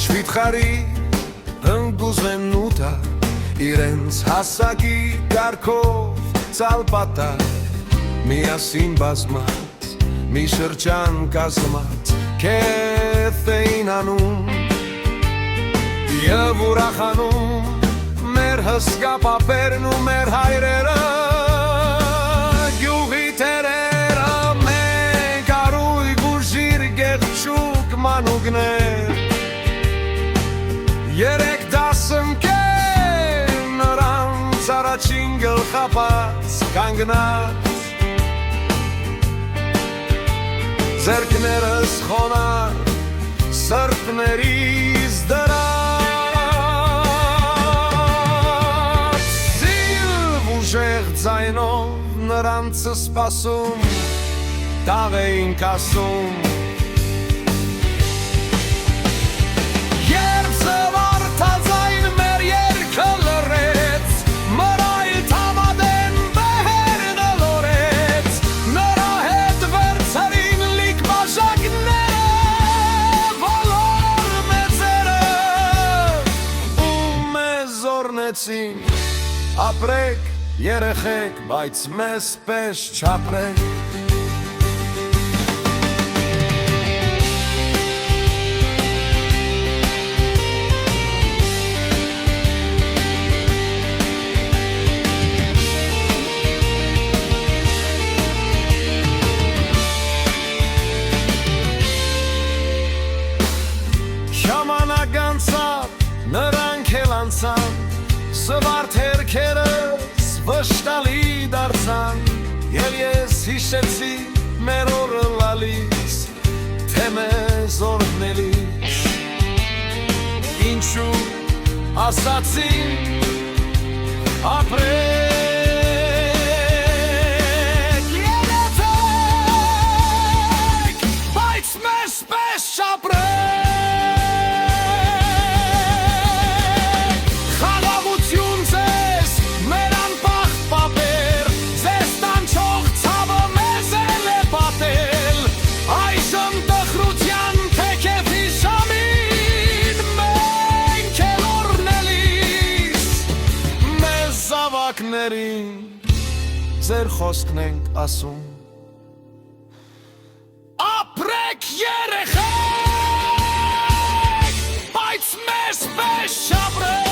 Շվիթխարի հնգուզեն ուտա իրենց հասակի կարգով ծալպատա միասին բազմած մի շրջան կազմած կեթ էին անում և ուրախանում մեր հսկա պապերն ու մեր հայրերը գյուղի տերերը մենք առույգ ու ժիր գեղչուկ մանուկներ երեք դասընկեր նրանց առաջին գլխապած կանգնած ձեռքներս խոնար սրտներիս դրած սիլվ ուժեղ ձայնով նրանց սպասում տաղ էին կասում երբ զվարթաձայն մեր երգը լռեց մռայլ թավադեն բեհեր նլորեց նրա հետ վերցրին լիք բաժակները բոլոր մեծերը ու մեզ օրնեցին ապրեք երեխեք բայց մեզ պես չապրեք Ժամանակ անցավ, նրանք էլ անցան, զվարթ հերքերս վշտալի դարձան Եվ ես հիշեցի մեր օրը լալիս, թե մեզ օրհնելիս Ինչու ասացին ապրեք երեխեք, բայց մեզ պես չապրեք Ձեր խոսքն ենք ասում Ապրեք երեխեք, բայց մեզ պես չապրեք